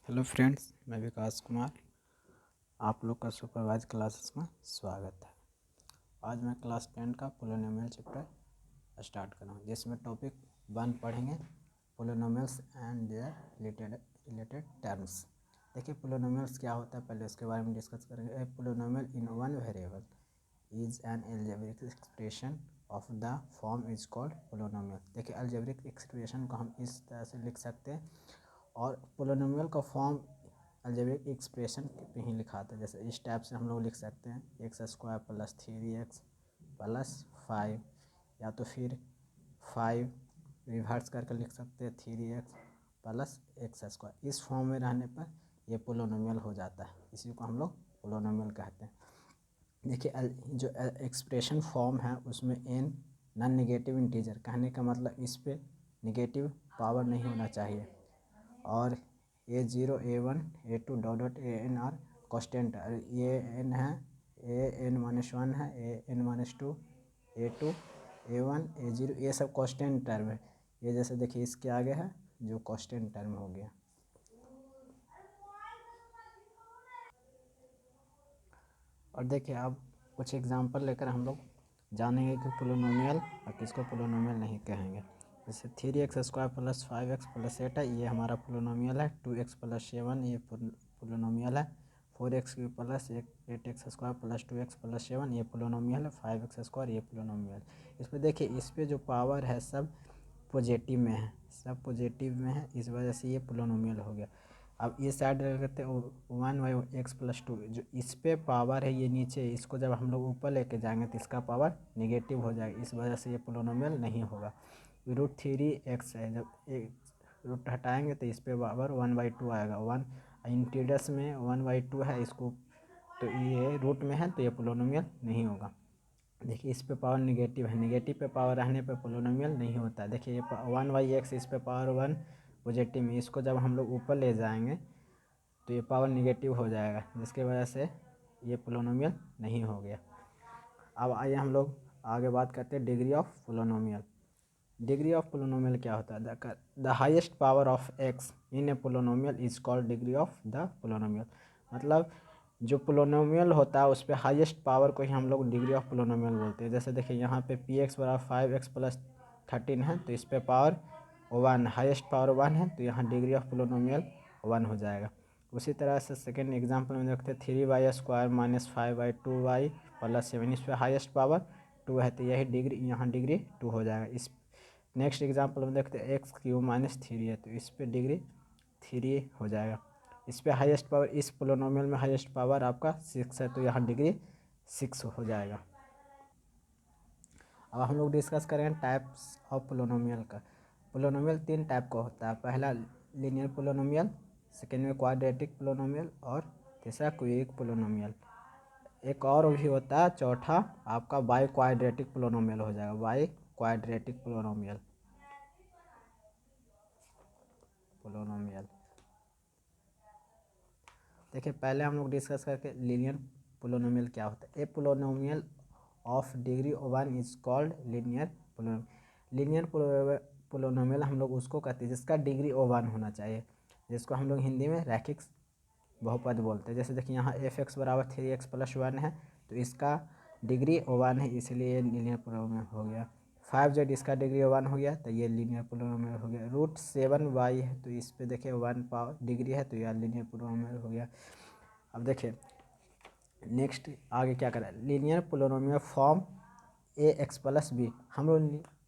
Hello friends, मैं विकास कुमार। आप लोग का सुपरवाइज क्लासेस में स्वागत है। आज मैं क्लास 10 का पोलिनोमियल चैप्टर स्टार्ट कर रहा हूँ, जिसमें टॉपिक 1 पढ़ेंगे, polynomials and their related terms. देखिए पोलिनोमियल्स क्या होता है, पहले उसके बारे में डिस्कस करेंगे। A polynomial in one variable is an algebraic expression of the form is called polynomial. देखिए अलजेब्रिक एक्सप्रेशन को हम इस तरह से लिख सकते हैं, और पोलिनोमियल का फॉर्म अलजेब्रिक एक्सप्रेशन पे ही लिखा था। जैसे इस टाइप से हम लोग लिख सकते हैं x² + 3x + 5, या तो फिर 5 रिवर्स करके लिख सकते हैं 3x + x²। इस फॉर्म में रहने पर ये पोलिनोमियल हो जाता है, इसी को हम लोग पोलिनोमियल कहते हैं। देखिए जो एक्सप्रेशन फॉर्म है उसमें n नॉन नेगेटिव इंटीजर, कहने का मतलब इस पे नेगेटिव पावर नहीं होना चाहिए, और a0 a1 a2 dot an are constant. ये n है, an-1 है, an-2 a2 a1 a0, ये सब कॉन्स्टेंट टर्म है। ये जैसे देखिए इसके आगे है जो कॉन्स्टेंट टर्म हो गया। और देखिए अब कुछ एग्जांपल लेकर हम लोग जानेंगे कि पोलिनोमियल और किसको पोलिनोमियल नहीं कहेंगे। जैसे 3x² + 5x + 8 है, ये हमारा पोलिनोमियल है। 2x + 7 ये पोलिनोमियल है। 4x³ + 8x² + 2x + 7 ये पोलिनोमियल है। 5x² ये पोलिनोमियल। इस पर देखिए, इस पर जो पावर है सब पॉजिटिव में है, सब पॉजिटिव में है, इस वजह से ये पोलिनोमियल हो गया। अब ये साइड करते हैं 1/x+2, जो इस पे पावर है ये नीचे, इसको जब हम लोग ऊपर लेके जाएंगे तो इसका पावर नेगेटिव हो जाएगा, इस वजह से ये पोलिनोमियल नहीं होगा। √3x है, जब एक रूट हटाएंगे तो इस पे पावर 1/2 आएगा। 1 इंटीजर्स में 1/2 है, इसको तो ये रूट में है तो ये पोलिनोमियल नहीं होगा। देखिए इस पे पावर निगेटिव है, निगेटिव पे पावर रहने पे पोलिनोमियल नहीं होता। देखिए ये 1/x, इस पे पावर 1 पॉजिटिव में, इसको जब हम लोग ऊपर ले जाएंगे तो ये पावर निगेटिव हो जाएगा, जिसकी वजह से ये पोलिनोमियल नहीं हो गया। अब आइए हम लोग आगे बात करते हैं degree of polynomial. Degree of polynomial क्या होता है? The highest power of x in A polynomial is called degree of the polynomial. मतलब जो पोलिनोमियल होता है उस पर हाईएस्ट पावर को ही हम लोग डिग्री ऑफ पोलिनोमियल बोलते हैं। जैसे देखिए यहाँ पे px = 5x + 13 है, तो इस पे पावर 1, हाईएस्ट पावर 1 है, तो यहाँ डिग्री ऑफ पोलिनोमियल 1 हो जाएगा। उसी तरह से सेकेंड एग्जाम्पल में देखते हैं 3y² - 5/2y + 7, इस पर हाईएस्ट पावर 2 है, तो यही डिग्री, यहाँ डिग्री 2 हो जाएगा। इस नेक्स्ट एग्जाम्पल में देखते हैं x³ - 3 है, तो इस पर डिग्री 3 हो जाएगा। इस पे हाईएस्ट पावर, इस पोलिनोमियल में हाईएस्ट पावर आपका 6 है, तो यहाँ डिग्री 6 हो जाएगा। अब हम लोग डिस्कस करेंगे टाइप्स ऑफ पोलिनोमियल का। पोलिनोमियल 3 टाइप का होता है। पहला लीनियर पोलिनोमियल, सेकेंड में क्वाड्रेटिक पोलिनोमियल, और तीसरा क्यूबिक पोलिनोमियल। एक और भी होता है चौथा, आपका बाई क्वाड्रेटिक पोलिनोमियल हो जाएगा, बाई क्वाड्रेटिक पोलिनोमियल। देखिए पहले हम लोग डिस्कस करके लीनियर पोलिनोमियल क्या होता है। A polynomial of degree 1 is called linear polynomial. Linear polynomial हम लोग उसको कहते हैं जिसका डिग्री 1 होना चाहिए, जिसको हम लोग हिंदी में रैखिक बहुपद बोलते हैं। जैसे देखिए यहाँ f(x) = 3x + 1 है, तो इसका डिग्री 1 है, इसलिए ये लीनियर पोलिनोमियल हो गया। 5z इसका डिग्री 1 हो गया, तो ये लीनियर पोलिनोमियल हो गया। √7y है, तो इस पे देखिए 1 पावर डिग्री है, तो यह लीनियर पोलिनोमियल हो गया। अब देखिए नेक्स्ट आगे क्या करें, linear polynomial form ax + b। हम लोग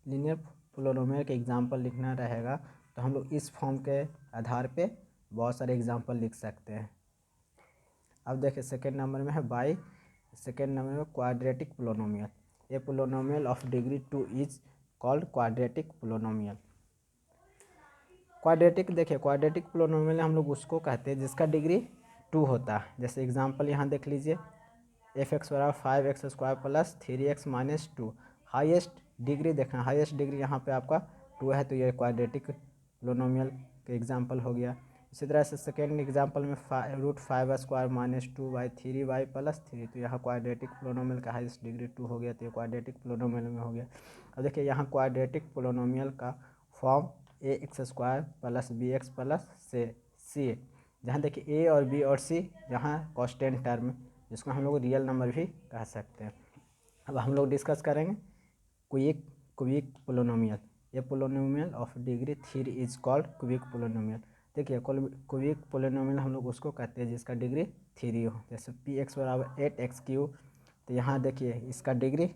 लीनियर पोलिनोमियल के एग्जांपल लिखना रहेगा, तो हम लोग इस फॉर्म के आधार पे बहुत सारे एग्जांपल लिख सकते हैं। अब देखिए सेकेंड नंबर में है बाई, सेकेंड नंबर में quadratic polynomial. A polynomial of degree 2 is called quadratic polynomial. Quadratic, देखिए क्वाड्रेटिक पोलिनोमियल हम लोग उसको कहते हैं जिसका डिग्री 2 होता है। जैसे एग्जांपल यहाँ देख लीजिए, f(x) = 5x² + 3x - 2। Highest degree देखना, हाईएस्ट डिग्री यहाँ पे आपका 2 है, तो ये क्वाड्रेटिक पोलिनोमियल का एग्जांपल हो गया। इसी तरह से सेकेंड एग्जांपल में √5² - 2/3y + 3, तो यहाँ क्वाड्रेटिक पोलिनोमियल का हाईएस्ट डिग्री 2 हो गया, तो ये क्वाड्रेटिक पोलिनोमियल में हो गया। अब देखिए यहाँ क्वाड्रेटिक पोलिनोमियल का फॉर्म ax² + bx + c, जहाँ देखिए ए और बी और सी जहाँ कांस्टेंट टर्म, जिसको हम लोग रियल नंबर भी कह सकते हैं। अब हम लोग डिस्कस करेंगे quick polynomial. A polynomial of degree 3 is called quick polynomial. देखिए क्विक पोलिनोमियल हम लोग उसको कहते हैं जिसका डिग्री 3 हो। जैसे पी एक्स बराबर 8x3, तो यहाँ देखिए इसका डिग्री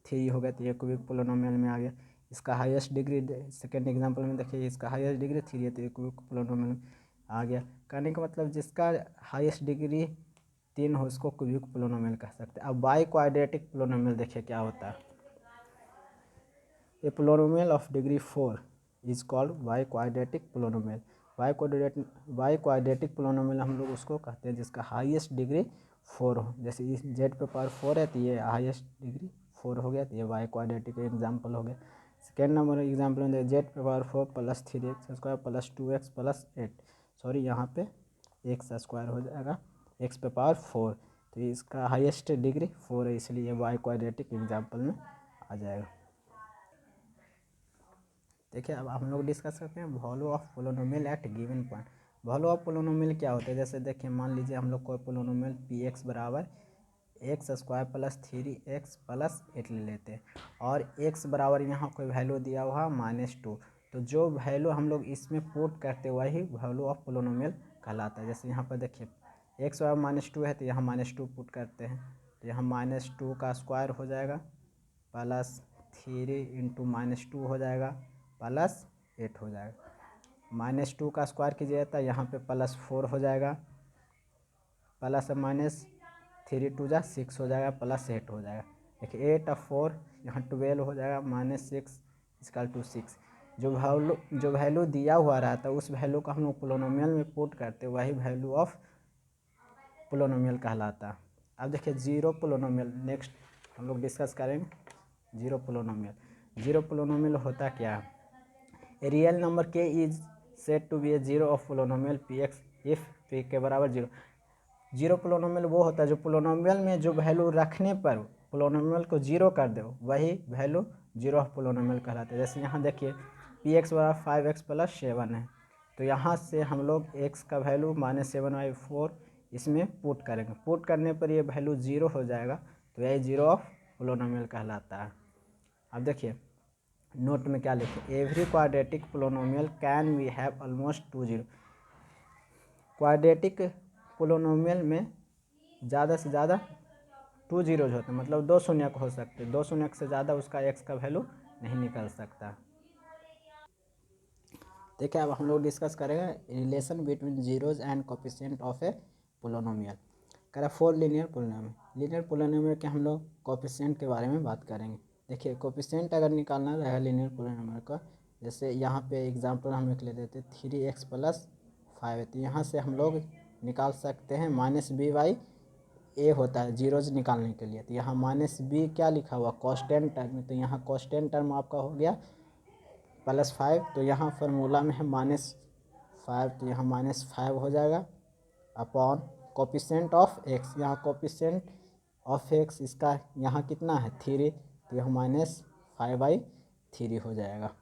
3 हो गया, तो ये क्विक पोलिनोमियल में आ गया। इसका हाईएस्ट डिग्री सेकेंड एग्जांपल में देखिए इसका हाईएस्ट डिग्री 3 है, तो ये क्विक पोलिनोमियल में आ गया। कहने का मतलब जिसका हाईएस्ट डिग्री 3 हो उसको क्विक पोलिनोमियल कह सकते हैं। अब बाई क्वाड्रेटिक पोलिनोमियल देखिए क्या होता है। A polynomial of degree 4 is called biquadratic polynomial. Biquadratic polynomial हम लोग उसको कहते हैं जिसका हाईएस्ट डिग्री 4 हो। जैसे इस जेड पे पावर 4 है, तो ये हाईएस्ट डिग्री 4 हो गया, तो ये बाई क्वाड्रेटिक एग्जाम्पल हो गया। सेकेंड नंबर एग्जाम्पल में जेड पे power 4 plus 3x² plus 2x plus 8, sorry यहाँ पे x² हो जाएगा, x पे पावर 4, तो इसका हाईएस्ट डिग्री 4 है, इसलिए बाई क्वाड्रेटिक एग्जाम्पल में आ जाएगा। देखिए अब हम लोग डिस्कस करते हैं value of polynomial at given point. Value of polynomial क्या होता है, जैसे देखिए मान लीजिए हम लोग कोई पोलिनोमियल पी एक्स बराबर x² प्लस 3x प्लस 8 ले लेते हैं, और x बराबर यहाँ कोई वैल्यू दिया हुआ -2, तो जो वैल्यू हम लोग इसमें पुट करते वही वैल्यू ऑफ पोलिनोमियल कहलाता है। जैसे यहाँ पर देखिए x बराबर -2 है, तो यहाँ -2 पुट करते हैं, तो यहाँ -2 का स्क्वायर हो जाएगा प्लस 3 इंटू -2 हो जाएगा प्लस 8 हो जाएगा। -2 का स्क्वायर कीजिएगा तो यहाँ पे +4 हो जाएगा, प्लस -3 2 जा 6 हो जाएगा, प्लस 8 हो जाएगा। देखिए 8 और 4 यहाँ 12 हो जाएगा, -6 = 6। जो वैल्यू दिया हुआ रहता है उस वैल्यू को हम लोग पोलिनोमियल में पुट करते वही वैल्यू ऑफ पोलिनोमियल कहलाता है। अब देखिए जीरो पोलिनोमियल नेक्स्ट हम लोग डिस्कस करेंगे। जीरो पोलिनोमियल होता क्या है। A real number k is said to be a zero of polynomial p x if p के बराबर 0। जीरो पोलिनोमियल वो होता है जो पोलिनोमियल में जो वैल्यू रखने पर पोलिनोमियल को जीरो कर दे वही वैल्यू जीरो ऑफ पोलिनोमियल कहलाता है। जैसे यहाँ देखिए पी एक्स बराबर 5x प्लस 7 है, तो यहाँ से हम लोग x का वैल्यू -7/4 इसमें पुट करेंगे। पुट करने पर ये वैल्यू जीरो हो जाएगा, तो यही जीरो ऑफ पोलिनोमियल कहलाता है। अब देखिए नोट में क्या लिखे, every quadratic polynomial can we have almost 2 zero. Quadratic polynomial में ज़्यादा से ज़्यादा 2 जीरोज होते हैं, मतलब 2 शून्यक हो सकते हैं। 2 शून्यक से ज़्यादा उसका x का वैल्यू नहीं निकल सकता। देखिए अब हम लोग डिस्कस करेंगे relation between zeros and coefficient of A polynomial. कह रहा 4 लीनियर पोलिनोमियल। लीनियर पोलिनोमियल के हम लोग कोफिशिएंट के बारे में बात करेंगे। देखिए कोफिशिएंट अगर निकालना रहेगा लीनियर पोलिनोमियल का, जैसे यहाँ पे एग्जांपल हम लिख लेते थे 3x प्लस 5 है, तो यहाँ से हम लोग निकाल सकते हैं -b/a होता है जीरोज निकालने के लिए। तो यहाँ -b क्या लिखा हुआ कांस्टेंट टर्म, तो यहाँ कांस्टेंट टर्म आपका हो गया +5, तो यहाँ फार्मूला में है -5, तो यहाँ -5 हो जाएगा अपॉन कोफिशिएंट ऑफ x। यहाँ कोफिशिएंट ऑफ x इसका यहाँ कितना है 3, तो यह -5/3 हो जाएगा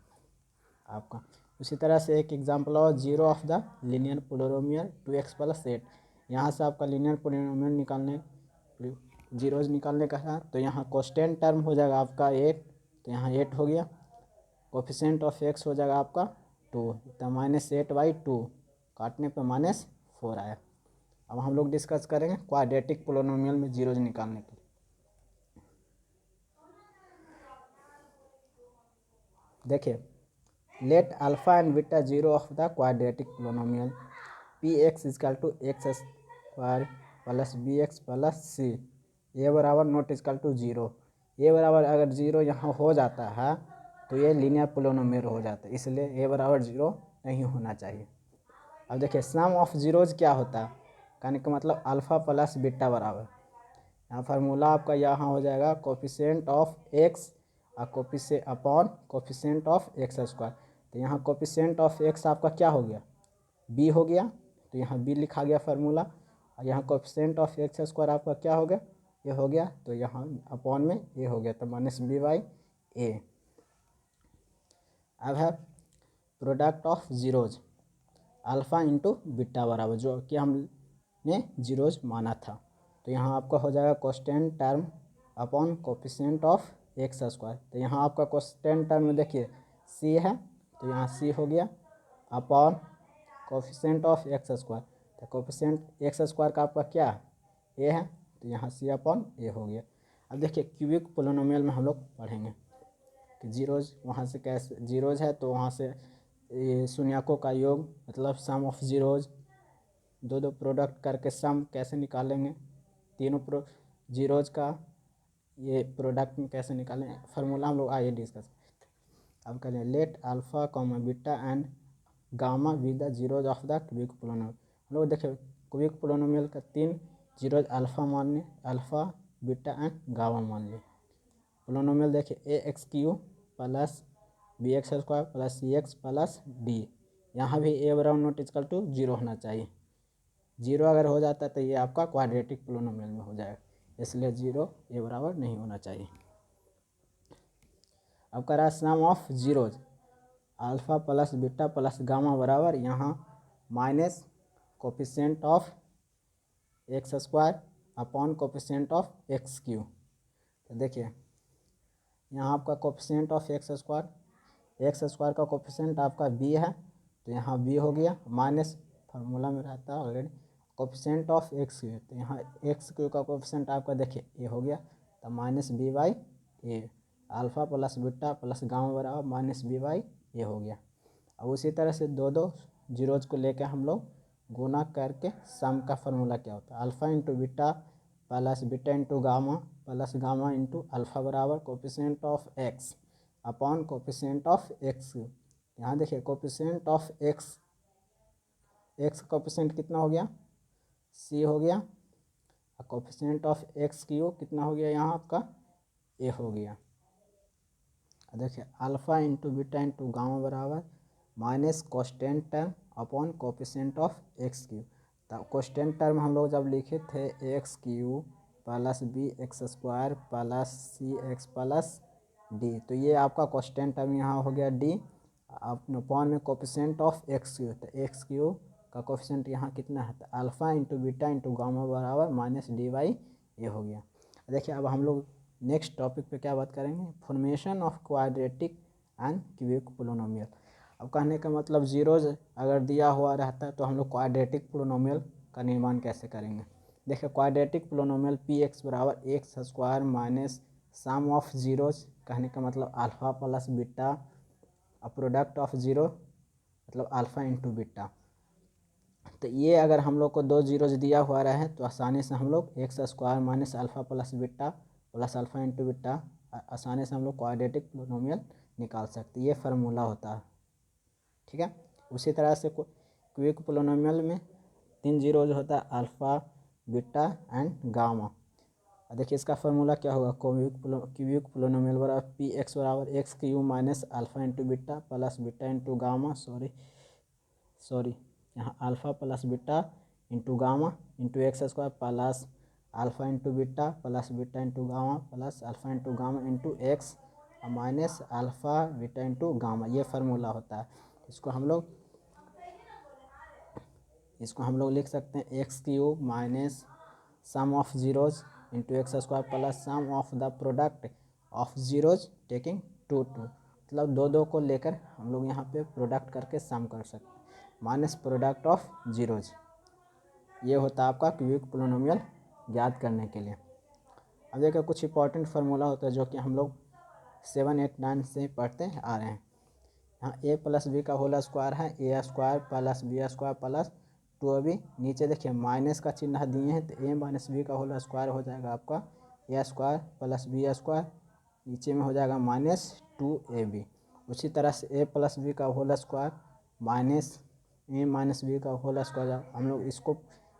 आपका। उसी तरह से एक एग्जांपल और zero of the linear polynomial 2x plus 8। यहाँ से आपका लीनियर पोलिनोमियल निकालने जीरोज निकालने का है, तो यहाँ कांस्टेंट टर्म हो जाएगा आपका 8, तो यहाँ 8 हो गया। कोफिशिएंट ऑफ x हो जाएगा आपका 2, तो -8/2 काटने पर -4 आया। अब हम लोग डिस्कस करेंगे क्वाड्रेटिक पोलिनोमियल में जीरोज निकालने के लिए। देखिए let alpha and beta zero of the quadratic polynomial p x is equal to x² plus bx plus c a बराबर नॉट इजकल टू 0। ए बराबर अगर 0 यहाँ हो जाता है तो ये लीनियर पोलिनोमियल हो जाता है, इसलिए ए बराबर 0 नहीं होना चाहिए। अब देखिए सम ऑफ जीरोज क्या होता है, कहने का मतलब अल्फ़ा प्लस बीटा बराबर, यहाँ फार्मूला आपका यहाँ हो जाएगा coefficient of x upon coefficient of x²। तो यहाँ कोफिशिएंट ऑफ x आपका क्या हो गया b हो गया, तो यहाँ b लिखा गया फार्मूला, और यहाँ कोफिशिएंट ऑफ x² आपका क्या हो गया ये हो गया, तो यहाँ अपॉन में ये हो गया, तो -b/a। अब है product of zeros. Alpha into beta बराबर जो कि हमने जीरोज माना था। तो यहाँ आपका हो जाएगा constant term upon coefficient of x square. तो यहाँ आपका कांस्टेंट टर्म में देखिए सी है, तो यहाँ सी हो गया upon coefficient of x square. तो कोफिशिएंट एक्स स्क्वायर का आपका क्या ए है, तो यहाँ सी अपॉन ए हो गया। अब देखिए क्यूबिक पोलिनोमियल में हम लोग पढ़ेंगे कि जीरोज वहाँ से कैसे जीरोज है, तो वहाँ से ये शून्यकों का योग मतलब सम ऑफ जीरोज, दो दो प्रोडक्ट करके सम कैसे निकालेंगे, तीनों जीरोज का ये प्रोडक्ट में कैसे निकालें, फार्मूला हम लोग आइए डिस्कस। अब करें late alpha comma beta and gamma with the zeros of the cubic polynomial. हम लोग देखिए क्यूबिक पोलिनोमियल का 3 जीरोज अल्फ़ा मान लें, अल्फ़ा बीटा एंड गामा मान लें। पोलिनोमियल देखिए a x cube plus b x square plus c x plus d. यहाँ भी ए बराबर नॉट इक्वल टू जीरो होना चाहिए। जीरो अगर हो जाता है तो ये आपका क्वाड्रेटिक पोलिनोमियल में हो जाएगा, इसलिए जीरो ए बराबर नहीं होना चाहिए। अब करा sum of zeros alpha plus beta plus gamma बराबर यहाँ minus coefficient of x square upon coefficient of x cube. तो देखिए यहाँ आपका कोफिशिएंट ऑफ एक्स स्क्वायर का कोफिशिएंट आपका बी है, तो यहाँ बी हो गया माइनस फार्मूला में रहता है already coefficient of x cube. तो यहाँ एक्स क्यू का कोफिशिएंट आपका देखिए ए हो गया, तो minus b by a. Alpha plus beta plus gamma बराबर माइनस बी बाई ए हो गया। अब उसी तरह से दो दो जीरोज को लेकर हम लोग गुना करके सम का फार्मूला क्या होता है, alpha into beta plus beta into gamma plus gamma into alpha बराबर coefficient of x upon coefficient of x. यहाँ देखिए कोफिशिएंट ऑफ एक्स का कोफिशिएंट कितना हो गया सी हो गया, और कोफिशिएंट ऑफ एक्स क्यू कितना हो गया यहाँ आपका ए हो गया। देखिए alpha into beta into gamma बराबर minus constant term upon coefficient of x cube. तो कांस्टेंट टर्म हम लोग जब लिखे थे x cube plus b x square plus c x plus d, तो ये आपका कांस्टेंट टर्म यहाँ हो गया डी अपॉन में कोफिशिएंट ऑफ एक्स क्यू। तो एक्स क्यू का कोफिशिएंट यहाँ कितना है, तो alpha into beta into gamma बराबर माइनस डी बाई ए हो गया। देखिए अब हम लोग नेक्स्ट टॉपिक पे क्या बात करेंगे, formation of quadratic and cubic polynomial. अब कहने का मतलब जीरोज अगर दिया हुआ रहता है तो हम लोग क्वाड्रेटिक पोलिनोमियल का निर्माण कैसे करेंगे। देखिए क्वाड्रेटिक पोलिनोमियल पी एक्स बराबर x square minus sum of zeros, कहने का मतलब alpha plus beta product of zero मतलब अल्फ़ा इंटू बीटा। तो ये अगर हम लोग को दो जीरोज दिया हुआ रहे तो आसानी से हम लोग x square minus alpha plus beta plus alpha into beta आसानी से हम लोग क्वाड्रेटिक पोलिनोमियल निकाल सकते, ये फार्मूला होता है। ठीक है, उसी तरह से क्यूबिक पोलिनोमियल में 3 जीरोज होता है अल्फ़ा बीटा एंड गामा। देखिए इसका फार्मूला क्या होगा, क्यूबिक पोलिनोमियल बराबर पी एक्स बराबर x cube minus alpha into beta plus beta into gamma sorry यहाँ alpha plus beta into gamma into x square plus alpha into beta plus beta into gamma plus alpha into gamma into x minus alpha beta into gamma, ये formula होता है। इसको हम लोग लिख सकते हैं x cube minus sum of zeros into x square plus some of the product of zeros taking two मतलब दो दो को लेकर हम लोग यहाँ पे प्रोडक्ट करके सम कर सकते हैं माइनस प्रोडक्ट ऑफ जीरोज। ये होता है आपका क्यूबिक पोलिनोमियल ज्ञात करने के लिए। अब देखिए कुछ इंपॉर्टेंट फार्मूला होता है जो कि हम लोग 7, 8, 9 से पढ़ते आ रहे हैं। यहाँ ए प्लस बी का होल स्क्वायर है a square plus b square plus 2ab। नीचे देखिए माइनस का चिन्ह दिए हैं तो ए माइनस बी का होल स्क्वायर हो जाएगा आपका a square plus b square, नीचे में हो जाएगा माइनस 2ab। उसी तरह से ए प्लस बी का whole square minus a minus b का होल स्क्वायर। हम लोग इसको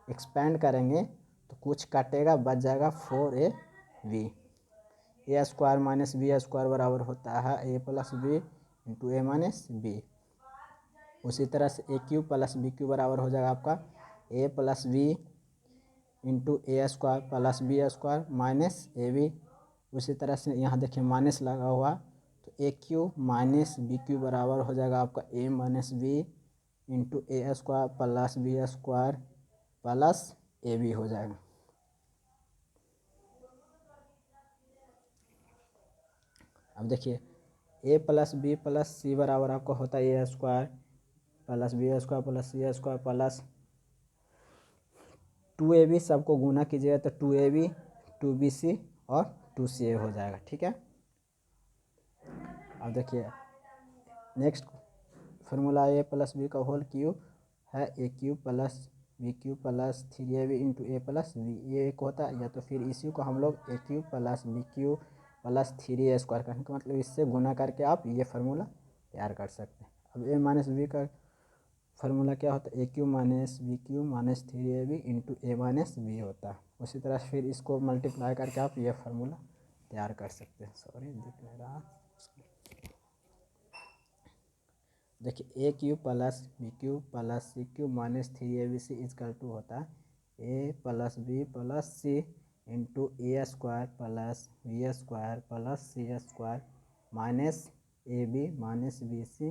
एक्सपेंड करेंगे तो कुछ काटेगा बच जाएगा 4ab। A square minus b square बराबर होता है a plus b into a minus b. उसी तरह से a cube plus b cube बराबर हो जाएगा आपका a plus b into a square plus b square minus a b. उसी तरह से यहाँ देखिए माइनस लगा हुआ तो a cube minus b cube बराबर हो जाएगा आपका a minus b into a square plus b square plus a b हो जाएगा। अब देखिए a plus b plus c बराबर आपका होता है a square plus b square plus c square plus 2ab, सबको गुना कीजिएगा तो 2ab 2bc और 2ca हो जाएगा। ठीक है, अब देखिए next formula a plus b का होल क्यूब है a cube plus b cube plus 3ab into a plus b, ये एक होता है, या तो फिर इसी को हम लोग a cube plus b cube plus 3a square करने का मतलब इससे गुना करके आप ये फार्मूला तैयार कर सकते हैं। अब ए माइनस बी का फार्मूला क्या होता है, a cube minus b cube minus 3ab into a minus b होता है। उसी तरह से फिर इसको मल्टीप्लाई करके आप ये फार्मूला तैयार कर सकते हैं। सॉरी दिख नहीं रहा, देखिए a cube plus b cube plus c cube minus 3abc equal to होता है a plus b plus c into a square plus b square plus c square minus a b minus b c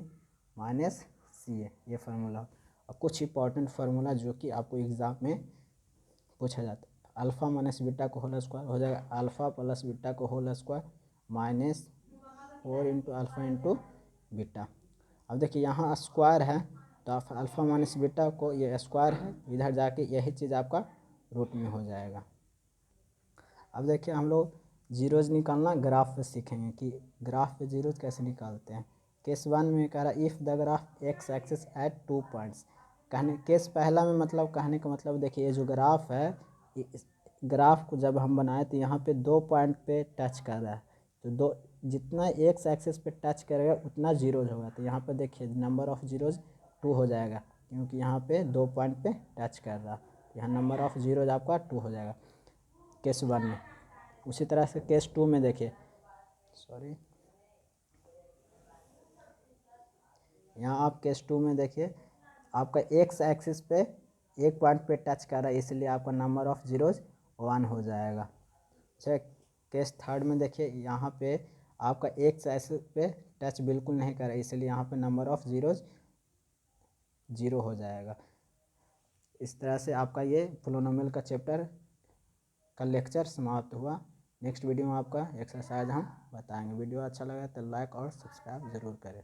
minus c a, ये formula. और कुछ important formula जो कि आपको exam में पूछा जाता है, अल्फ़ा माइनस बीटा को होल स्क्वायर हो जाएगा अल्फ़ा प्लस बीटा को whole square minus 4 into alpha into beta. अब देखिए यहाँ स्क्वायर है तो आप अल्फ़ा माइनस बीटा को, ये स्क्वायर है, इधर जाके यही चीज़ आपका रूट में हो जाएगा। अब देखिए हम लोग जीरोज़ निकालना ग्राफ पे सीखेंगे कि ग्राफ पे जीरोज़ कैसे निकालते हैं। केस 1 में कह रहा if the graph x axis at 2 points, कहने केस पहला में मतलब कहने का मतलब देखिए ये जो ग्राफ है, इस ग्राफ को जब हम बनाए तो यहाँ पे 2 पॉइंट पे टच कर रहा है, तो दो जितना एक्स एक्सिस पे टच करेगा उतना जीरोज होगा। तो यहाँ पे देखिए नंबर ऑफ़ जीरोज 2 हो जाएगा क्योंकि यहाँ पे 2 पॉइंट पे टच कर रहा, यहाँ नंबर ऑफ़ जीरोज आपका 2 हो जाएगा केस 1 में। उसी तरह से केस 2 में देखिए, सॉरी यहाँ आप केस 2 में देखिए आपका एक्स एक्सिस पे एक पॉइंट पे टच कर रहा है, इसलिए आपका नंबर ऑफ़ जीरोज 1 हो जाएगा। अच्छा केस 3 में देखिए यहाँ पे आपका एक्स एक्सिस पे टच बिल्कुल नहीं कर रहा है, इसलिए यहाँ पे नंबर ऑफ़ जीरोज 0 हो जाएगा। इस तरह से आपका ये पोलिनोमियल का चैप्टर का लेक्चर समाप्त हुआ। नेक्स्ट वीडियो में आपका एक्सरसाइज हम बताएंगे। वीडियो अच्छा लगा तो लाइक और सब्सक्राइब ज़रूर करें।